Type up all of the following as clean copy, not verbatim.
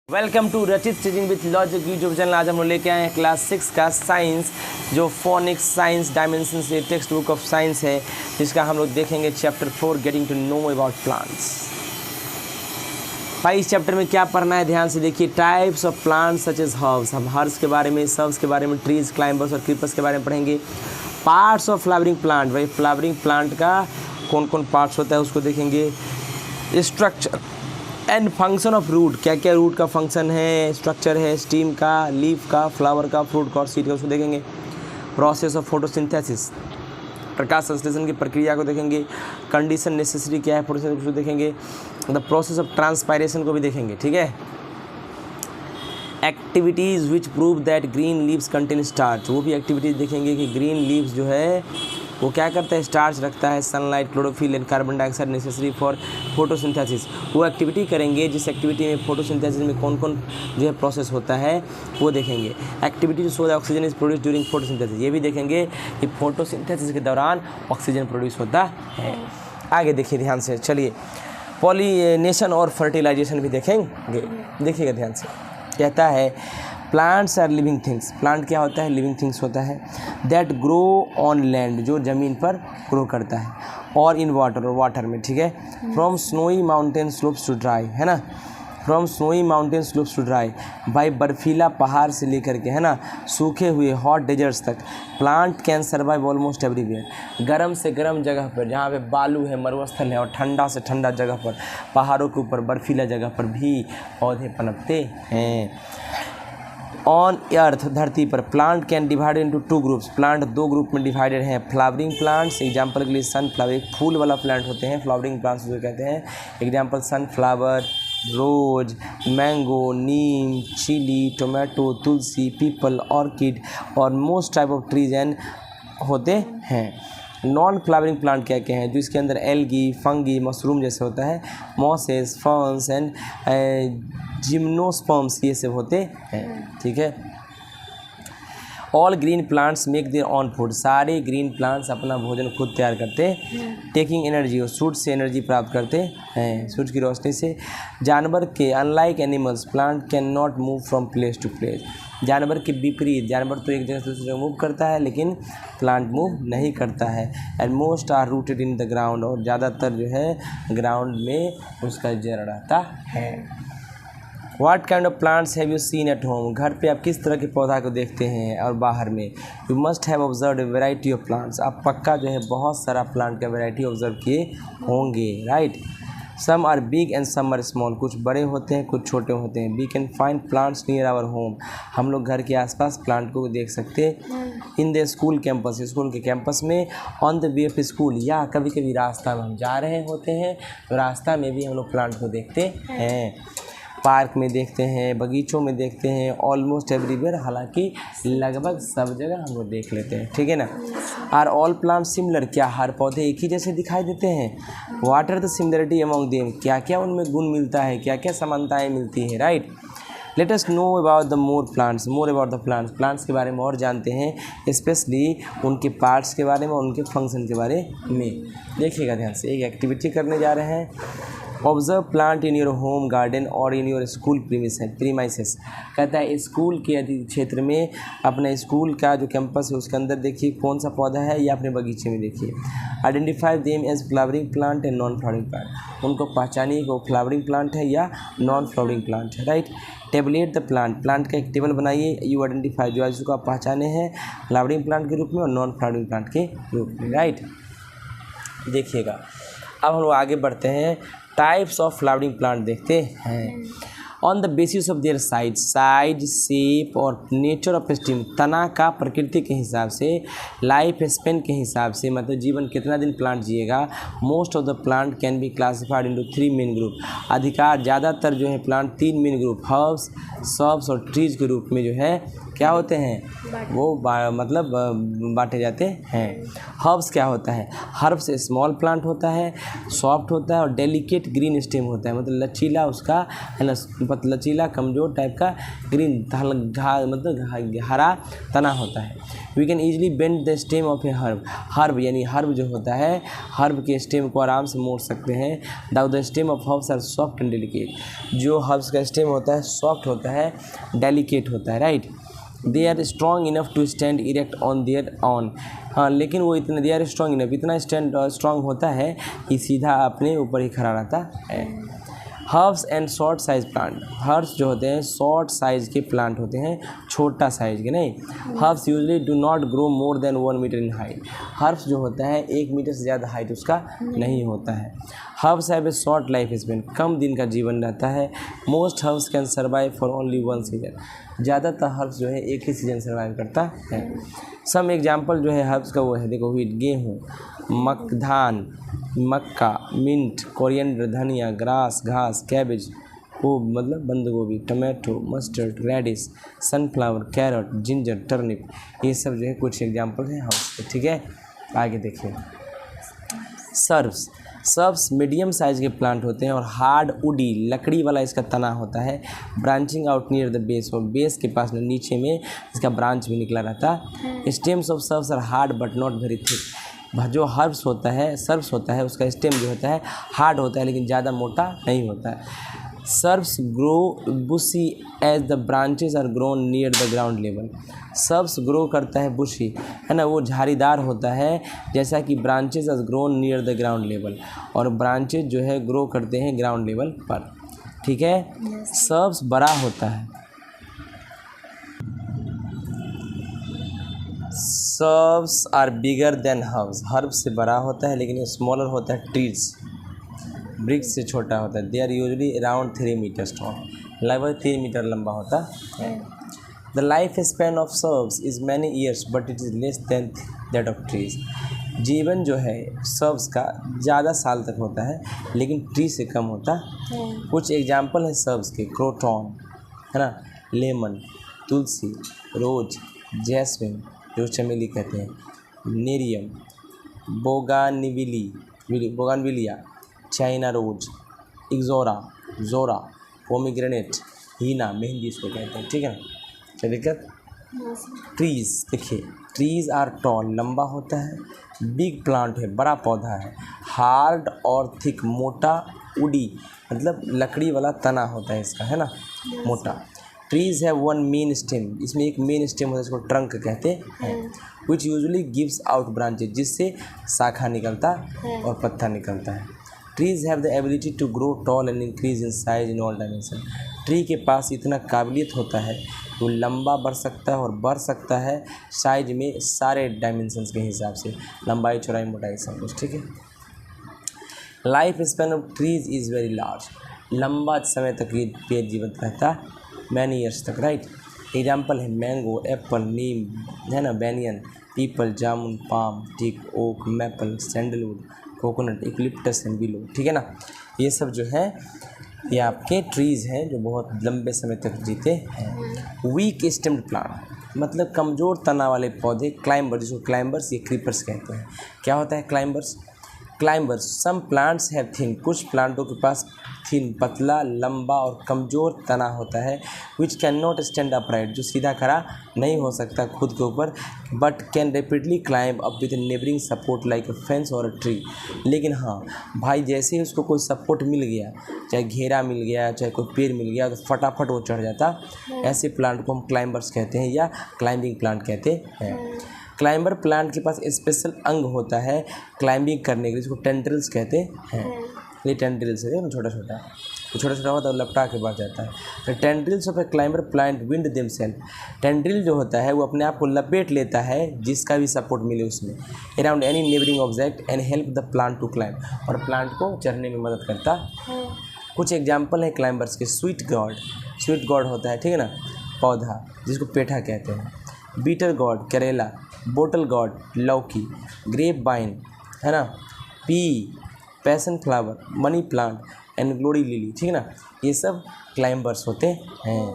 Welcome to रचित teaching with logic YouTube channel. आज हम लोग लेके आए हैं क्लास 6 का साइंस, जो फोनिक्स साइंस डायमेंशन से टेक्स्ट बुक ऑफ साइंस है, जिसका हम लोग देखेंगे chapter 4 getting to know about plants. भाई इस चैप्टर में क्या पढ़ना है ध्यान से देखिए। Types of plants such as herbs, हम हर्ब्स के बारे में, सर्ब्स के बारे में, ट्रीज, क्लाइंबर्स और क्रीपर्स के बारे में पढ़ेंगे। पार्ट्स ऑफ फ्लावरिंग प्लांट, भाई फ्लावरिंग प्लांट का कौन कौन पार्ट्स होता है उसको देखेंगे। Structure and function of root, क्या क्या रूट का फंक्शन है, स्ट्रक्चर है, स्टीम का, लीफ का, फ्लावर का, फ्रूट का और सीड का, उसको देखेंगे। प्रोसेस ऑफ फोटोसिंथेसिस, प्रकाश संश्लेषण की प्रक्रिया को देखेंगे। कंडीशन नेसेसरी क्या है फोटोसिंथेसिस को देखेंगे। द प्रोसेस ऑफ ट्रांसपायरेशन को भी देखेंगे, ठीक है। Activities which prove that green leaves contain starch, वो भी एक्टिविटीज़ देखेंगे कि ग्रीन लीव्स जो है वो क्या करता है, स्टार्च रखता है। Sunlight, chlorophyll and carbon dioxide necessary for photosynthesis, वो एक्टिविटी करेंगे जिस एक्टिविटी में फोटोसिंथेसिस में कौन कौन जो है प्रोसेस होता है वो देखेंगे। Activity to show the oxygen is produce during photosynthesis, ये भी देखेंगे कि फोटोसिंथेसिस के दौरान ऑक्सीजन प्रोड्यूस होता है। आगे देखिए ध्यान से, चलिए पॉलिनेशन और फर्टिलाइजेशन भी देखेंगे, देखिएगा ध्यान से। कहता है plants are living things, plant क्या होता है, लिविंग थिंग्स होता है। दैट ग्रो ऑन लैंड, जो ज़मीन पर ग्रो करता है, और इन वाटर, और वाटर में, ठीक है। From snowy mountain slopes to dry, है ना, from snowy mountain slopes to dry, भाई बर्फीला पहाड़ से लेकर के, है ना, सूखे हुए हॉट डेजर्ट्स तक। Plant can survive almost everywhere, गर्म से गर्म जगह पर, जहाँ पे बालू है, मरुस्थल है, और ठंडा से ठंडा जगह पर, पहाड़ों के ऊपर, बर्फीला जगह पर भी पौधे पनपते हैं। ऑन अर्थ, धरती पर, plant can divided into two groups, plant दो ग्रुप में डिवाइडेड हैं। फ्लावरिंग प्लांट्स, एग्जांपल के लिए सनफ्लावर, एक फूल वाला प्लांट होते हैं फ्लावरिंग प्लांट्स जो कहते हैं। एग्जांपल सनफ्लावर, रोज, मैंगो, नीम, चिली, टोमेटो, तुलसी, पीपल, ऑर्किड और most type of trees and होते हैं। नॉन फ्लावरिंग प्लांट क्या क्या हैं, जो इसके अंदर एल्गी, फंगी, मशरूम जैसे होता है, मॉसेस, फर्न्स एंड जिम्नोस्पर्म्स, ये सब होते हैं, ठीक है। All green plants make their on food, सारे ग्रीन प्लांट्स अपना भोजन खुद तैयार करते हैं। टेकिंग एनर्जी, और सूरज से एनर्जी प्राप्त करते हैं, सूरज की रोशनी से। जानवर के unlike animals, plant can not move from place to place, जानवर के विपरीत, जानवर तो एक जगह से दूसरी जगह मूव करता है, लेकिन प्लांट मूव नहीं करता है। And most are rooted in the ground, और ज़्यादातर जो है ग्राउंड में उसका जड़ रहता है। What kind of plants have you seen at home, घर पे आप किस तरह के पौधा को देखते हैं, और बाहर में। You must have observe a variety of plants, आप पक्का जो है बहुत सारा प्लांट का वेराइटी ऑब्जर्व किए होंगे, right. Some are big and some are small, कुछ बड़े होते हैं कुछ छोटे होते हैं। We can find plants near our home, हम लोग घर के आसपास प्लांट को देख सकते हैं। In the school campus, school के कैंपस में। On the way of school, या कभी कभी रास्ता में हम जा रहे होते हैं तो रास्ता में भी हम लोग प्लांट को देखते हैं। पार्क में देखते हैं, बगीचों में देखते हैं, ऑलमोस्ट एवरीवेयर, हालांकि लगभग सब जगह हम लोग देख लेते हैं, ठीक है ना। आर ऑल प्लांट सिमिलर, क्या हर पौधे एक ही जैसे दिखाई देते हैं। What are the similarity among them, क्या क्या उनमें गुण मिलता है, क्या क्या समानताएं मिलती हैं, right. Let us know about the more plants, more about the plants, plants के बारे में और जानते हैं, स्पेशली उनके पार्ट्स के बारे में, उनके फंक्शन के बारे में। देखिएगा ध्यान से, एक एक्टिविटी करने जा रहे हैं। Observe plant in your home garden और इन योर स्कूल प्रीमाइसेस, कहता है स्कूल के क्षेत्र में, अपने स्कूल का जो कैंपस है उसके अंदर देखिए कौन सा पौधा है, या अपने बगीचे में देखिए। Identify them as flowering plant and non flowering plant, उनको पहचानिए कि वो फ्लावरिंग प्लांट है या नॉन फ्लावरिंग प्लांट है, right. Tabulate the plant, plant का एक टेबल बनाइए। यू आइडेंटिफाई, जो इसको आप पहचाने हैं फ्लावरिंग प्लांट के रूप में और नॉन फ्लावरिंग प्लांट के रूप में, राइट। देखिएगा अब हम लोग आगे बढ़ते हैं, टाइप्स ऑफ फ्लावरिंग प्लांट देखते हैं। On the basis of their size, shape और नेचर ऑफ स्टीम, तना का प्रकृति के हिसाब से, लाइफ स्पेन के हिसाब से, मतलब जीवन कितना दिन प्लांट जिएगा। Most of the plant can be classified into 3 main group, अधिकार ज़्यादातर जो है plant 3 main group, herbs, shrubs और ट्रीज के रूप में जो है क्या होते हैं, वो मतलब बांटे जाते हैं। हर्ब्स क्या होता है, हर्ब्स स्मॉल प्लांट होता है, सॉफ्ट होता है और डेलिकेट ग्रीन स्टेम होता है, मतलब लचीला उसका है ना, लचीला कमज़ोर टाइप का ग्रीन मतलब हरा तना होता है। We can easily bend the stem of a herb. Herb यानी हर्ब जो होता है, हर्ब के स्टेम को आराम से मोड़ सकते हैं। The stem of herbs are soft and delicate. जो हर्ब्स का स्टेम होता है सॉफ्ट होता है, डेलिकेट होता है, right. They are strong enough to stand erect on their own. हाँ, लेकिन वो इतने दे आर स्ट्रॉन्ग इनफ, इतना स्ट्रॉन्ग होता है कि सीधा अपने ऊपर ही खड़ा रहता है। Herbs and short size plant. Herbs जो होते हैं शॉर्ट साइज के प्लांट होते हैं, छोटा साइज के नहीं। Herbs usually do not grow more than 1 metre in height. Herbs जो होता है 1 मीटर से ज़्यादा हाइट उसका नहीं होता है। Herbs have a short life span. कम दिन का जीवन रहता है। Most herbs can survive for only 1 season. ज़्यादातर हर्ब्स जो है एक ही सीजन सर्वाइव करता है। सम एग्जाम्पल जो है हर्ब्स का वो है, देखो व्हीट गेहूँ, धान, मक्का, मिंट, कोरिएंडर, धनिया, ग्रास, घास, कैबेज वो मतलब बंद गोभी, tomato, mustard, radish, sunflower, carrot, ginger, turnip, ये सब जो है कुछ एग्जाम्पल हैं हर्ब्स के। ठीक है, आगे देखिए। सर्ब्स। सर्ब्स मीडियम साइज के प्लांट होते हैं और हार्ड वुडी लकड़ी वाला इसका तना होता है। Branching out near the base, और बेस के पास में नीचे में इसका ब्रांच भी निकला रहता है। Stems of shrubs are hard but not very thick. जो हर्ब्स होता है, सर्ब्स होता है, उसका स्टेम जो होता है हार्ड होता है लेकिन ज़्यादा मोटा नहीं होता है। Shrubs grow bushy as the branches are grown near the ground level. Shrubs grow करता है बुशी, है ना, वो झाड़ीदार होता है जैसा कि branches are grown near the ground level, और ब्रांचेस जो है ग्रो करते हैं ग्राउंड लेवल पर। ठीक है। सर्ब्स बड़ा होता है। Shrubs are bigger than herbs. Herbs से बड़ा होता है लेकिन स्मॉलर होता है ट्रीज। ब्रिक्स से छोटा होता है। They are usually around 3 meters tall, लगभग 3 मीटर लंबा होता है। The life span of shrubs is many years but it is less than that of trees. जीवन जो है सर्ब्स का ज़्यादा साल तक होता है लेकिन ट्री से कम होता है। कुछ एग्जाम्पल है सर्ब्स के, क्रोटॉन, है ना, लेमन, तुलसी, रोज, जैस्मिन जो चमेली कहते हैं, नेरियम, बोगानविलिया, चाइना रोज, इग्जोरा, जोरा, पोमीग्रेनेट, हीना, मेहंदी इसको कहते हैं। ठीक है ना, क्या दिक्कत। ट्रीज देखिए, ट्रीज आर टॉल, लंबा होता है। बिग प्लांट है, बड़ा पौधा है। हार्ड और थिक, मोटा, उडी मतलब लकड़ी वाला तना होता है इसका, है ना, मोटा। ट्रीज है 1 मेन स्टेम, इसमें एक मेन स्टेम होता है, इसको ट्रंक कहते हैं। Which usually gives out branches, जिससे शाखा निकलता और पत्ता निकलता है। Trees have the ability to grow tall and increase in size in all dimension. Tree के पास इतना काबिलियत होता है वो लंबा बढ़ सकता है और बढ़ सकता है साइज में सारे डायमेंशंस के हिसाब से, लंबाई, चौड़ाई, मोटाई, सब कुछ। ठीक है। Life span of trees is very large. लंबा समय तक ये पेड़ जीवित रहता है, मैनी ईयर्स तक, राइट। एग्जाम्पल है मैंगो, एप्पल, नीम, है ना, banyan, peepal, jamun, palm, teak, oak, maple, sandalwood, coconut, eucalyptus and willow. ठीक है ना, ये सब जो है ये आपके ट्रीज़ हैं जो बहुत लंबे समय तक जीते हैं। वीक स्टेम्ड प्लांट मतलब कमज़ोर तना वाले पौधे, क्लाइंबर, जिसको क्लाइंबर्स या क्रीपर्स कहते हैं। क्या होता है climbers? Climbers, some plants have thin, कुछ प्लांटों के पास थिन, पतला, लंबा और कमज़ोर तना होता है। Which can not stand upright, जो सीधा खड़ा नहीं हो सकता खुद के ऊपर, but can rapidly climb up with neighbouring support like a fence और अ ट्री। लेकिन हाँ भाई, जैसे ही उसको कोई सपोर्ट मिल गया, चाहे घेरा मिल गया, चाहे कोई पेड़ मिल गया, तो फटाफट वो चढ़ जाता। ऐसे प्लांट को हम क्लाइंबर्स कहते हैं या क्लाइंबिंग प्लांट कहते हैं। क्लाइंबर प्लांट के पास स्पेशल अंग होता है क्लाइंबिंग करने के लिए, जिसको टेंड्रिल्स कहते हैं। ये टेंड्रिल्स है ना, छोटा छोटा, तो छोटा छोटा होता है, लपटा के बढ़ जाता है। तो tendrils of a climber plant wind themself. Tendril जो होता है वो अपने आप को लपेट लेता है जिसका भी सपोर्ट मिले उसमें, around any neighbouring object and help the plant to climb, और प्लांट को चढ़ने में मदद करता है। कुछ एग्जाम्पल है क्लाइंबर्स के। स्वीट गॉड होता है, ठीक है ना, पौधा जिसको पेठा कहते हैं। बीटर गॉड करेला, बोटल गॉड लौकी, ग्रेप वाइन, है ना, P, passion flower, money plant and glory lily. ठीक है ना, ये सब क्लाइंबर्स होते हैं।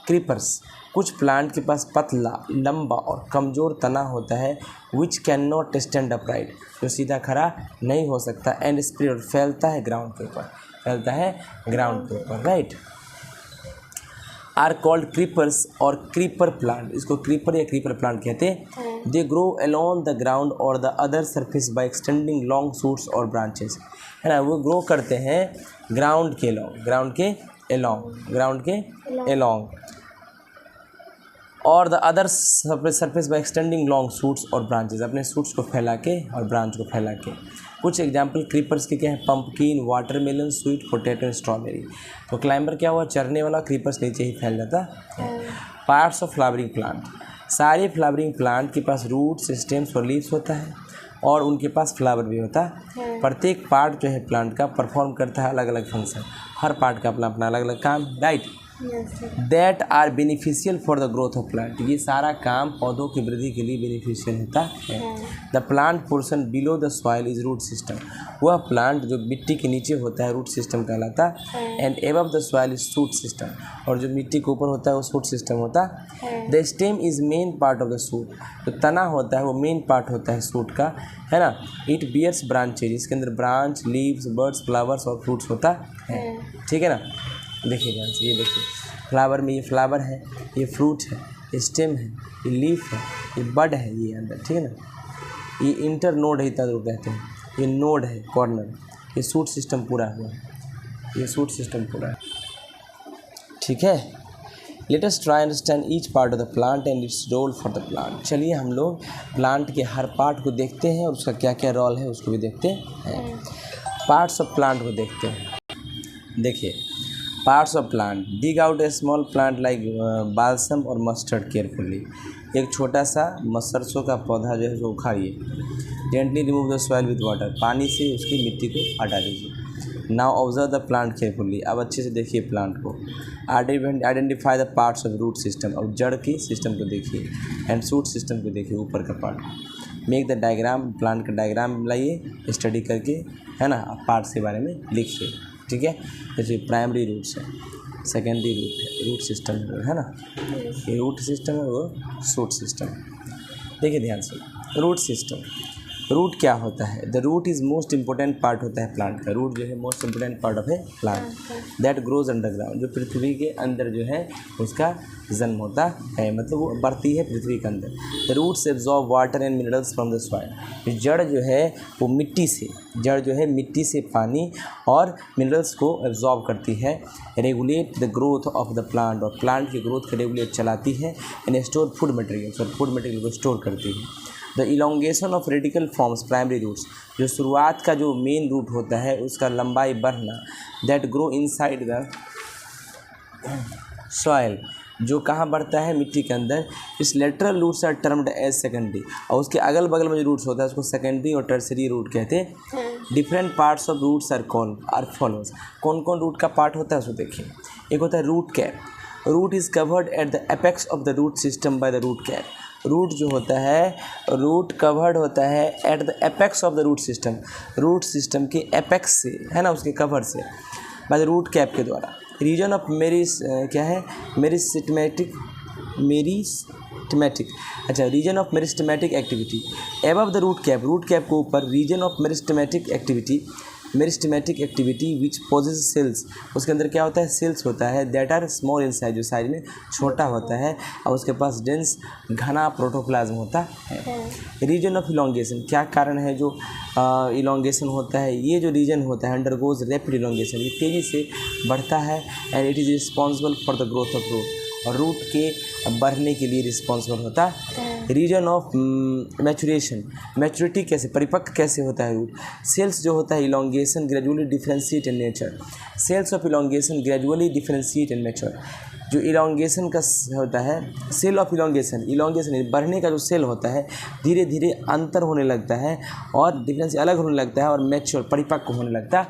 क्रीपर्स, कुछ प्लांट के पास पतला, लंबा और कमज़ोर तना होता है। Which can not stand upright, जो सीधा खड़ा नहीं हो सकता। एंड स्प्रेड, फैलता है ग्राउंड के ऊपर, राइट। आर कॉल्ड क्रीपर्स और क्रीपर प्लांट, इसको क्रीपर या क्रीपर प्लांट कहते हैं। They grow along the ground और the other surface by extending long shoots और ब्रांचेस, है ना। वो ग्रो करते हैं ग्राउंड के अलोंग और the other surface by extending long shoots और ब्रांचेस, अपने शूट्स को फैला के और ब्रांच को फैला के। कुछ एग्जाम्पल क्रीपर्स के क्या है, pumpkin, watermelon, sweet potato, strawberry. तो क्लाइंबर क्या हुआ, चढ़ने वाला, क्रीपर्स नीचे ही फैल जाता है। पार्ट्स ऑफ फ्लावरिंग प्लांट, सारे फ्लावरिंग प्लांट के पास रूट्स, स्टेम्स और लीव्स होता है और उनके पास फ्लावर भी होता है। प्रत्येक पार्ट जो है प्लांट का परफॉर्म करता है अलग अलग फंक्शन, हर पार्ट का अपना अपना अलग अलग काम, right. That are beneficial for the growth of plant, ये सारा काम पौधों की वृद्धि के लिए बेनिफिशियल होता है। The plant portion below the soil is root system, वह प्लांट जो मिट्टी के नीचे होता है रूट सिस्टम कहलाता है। And above the soil is shoot system, और जो मिट्टी के ऊपर होता है वो शूट सिस्टम होता है। The stem is main part of the shoot, जो तना होता है वो मेन पार्ट होता है शूट का, है ना। इट बियर्स ब्रांचेज, इसके अंदर ब्रांच, लीव्स, बर्ड्स, फ्लावर्स और फ्रूट्स होता है, ठीक है ना। देखिए ध्यान से, ये देखिए फ्लावर में ये फ्लावर है, ये फ्रूट है, ये स्टेम है, ये लीफ है, ये बड है, ये अंदर, ठीक है ना। ये इंटर नोड है, इतना दूर कहते हैं, ये नोड है कॉर्नर, ये शूट सिस्टम पूरा हुआ है, ये शूट सिस्टम पूरा है, ठीक है। Let us try understand each part of the plant and its role for the plant. चलिए हम लोग प्लांट के हर पार्ट को देखते हैं और उसका क्या क्या रोल है उसको भी देखते हैं। पार्ट्स ऑफ प्लांट को देखते हैं। देखिए parts of plant, dig out a small plant like balsam और मस्टर्ड केयरफुली, एक छोटा सा सरसों का पौधा जो है उसको उखाड़िए। Gently remove the soil with water, पानी से उसकी मिट्टी को हटा दीजिए। Now observe the plant carefully, अब अच्छे से देखिए प्लांट को। Identify the parts of root system, और जड़ की सिस्टम को देखिए, एंड शूट सिस्टम को देखिए, ऊपर का part. Make the diagram, plant का डायग्राम लाइए स्टडी करके, है ना। पार्ट्स के बारे में लिखिए, ठीक है। जैसे प्राइमरी रूट्स है, सेकेंडरी रूट है, रूट सिस्टम है ना, ये रूट सिस्टम है, वो शूट सिस्टम। देखिए ध्यान से, रूट सिस्टम, रूट क्या होता है, the root is most important part होता है प्लांट का। रूट जो है most important part of a plant, that grows underground, जो पृथ्वी के अंदर जो है उसका जन्म होता है, मतलब वो बढ़ती है पृथ्वी के अंदर। The roots absorb water and minerals from the soil, जड़ जो है वो मिट्टी से, जड़ जो है मिट्टी से पानी और मिनरल्स को एब्जॉर्ब करती है। Regulate the growth of the plant, और प्लांट की ग्रोथ को रेगुलेट चलाती है। एंड स्टोर फूड मटेरियल्स, और फूड मटेरियल को स्टोर करती है। The elongation of radicle forms primary roots, जो शुरुआत का जो मेन रूट होता है उसका लंबाई बढ़ना। That grow inside the soil, जो कहाँ बढ़ता है, मिट्टी के अंदर। इस lateral roots are termed as secondary, और उसके अगल बगल में जो रूट्स होता है उसको सेकेंडरी और टर्सरी रूट कहते हैं। Different parts of roots are called are follows, कौन कौन रूट का पार्ट होता है उसको देखिए। एक होता है root cap, root is covered at the apex of the root system by the root cap. Root जो होता है, रूट कवर्ड होता है at the apex of the root system, root system के एपेक्स से, है ना, उसके कवर से, बाय द रूट कैप के द्वारा। रीजन ऑफ क्या है, मेरिस्टेमेटिक, अच्छा, region of meristematic activity above the root cap, root cap के ऊपर region of meristematic activity which possess cells, उसके अंदर क्या होता है, सेल्स होता है। That are small in size, जो साइज में छोटा होता है, और उसके पास डेंस घना प्रोटोप्लाज्म होता है। रीजन ऑफ इलोंगेशन, क्या कारण है जो इलोंगेशन होता है, ये जो रीजन होता है अंडरगोज रैपिड इलोंगेशन, ये तेज़ी से बढ़ता है। And it is responsible for the growth of root, और रूट के बढ़ने के लिए रिस्पॉन्सिबल होता है। रीजन ऑफ मैचुरेशन, मैचुरिटी कैसे, परिपक्व कैसे होता है रूट। सेल्स जो होता है elongation gradually differentiate in nature, cells of elongation gradually differentiate in nature. जो इलोंगेशन का होता है, सेल ऑफ इलोंगेशन, इलोंगेशन बढ़ने का जो सेल होता है धीरे धीरे अंतर होने लगता है और डिफरेंस अलग होने लगता है, और मैच्योर परिपक्व होने लगता है,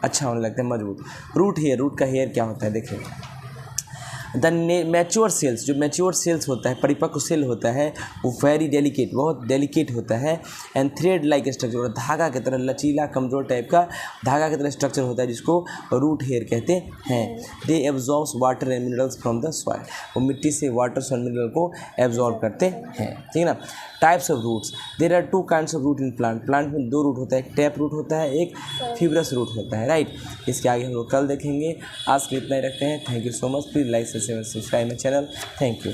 अच्छा होने लगता है, मजबूत। रूट हेयर, रूट का हेयर क्या होता है देखिए। द मैच्योर सेल्स, जो मैच्योर सेल्स होता है, परिपक्व सेल होता है, वो वेरी डेलिकेट, बहुत डेलिकेट होता है। एंड थ्रेड लाइक स्ट्रक्चर, और धागा की तरह लचीला कमजोर टाइप का धागा की तरह स्ट्रक्चर होता है, जिसको रूट हेयर कहते हैं। They absorbs water and minerals from the soil, वो मिट्टी से वाटर और मिनरल को एब्जॉर्ब करते हैं, ठीक है ना। Types of roots, there are 2 kinds of root in plant, plant में 2 रूट होता है, एक टैप रूट होता है, एक फिब्रस रूट होता है, राइट। इसके आगे हम लोग कल देखेंगे। आज के इतना ही रखते हैं। Thank you so much. Please like से subscribe my channel. Thank you.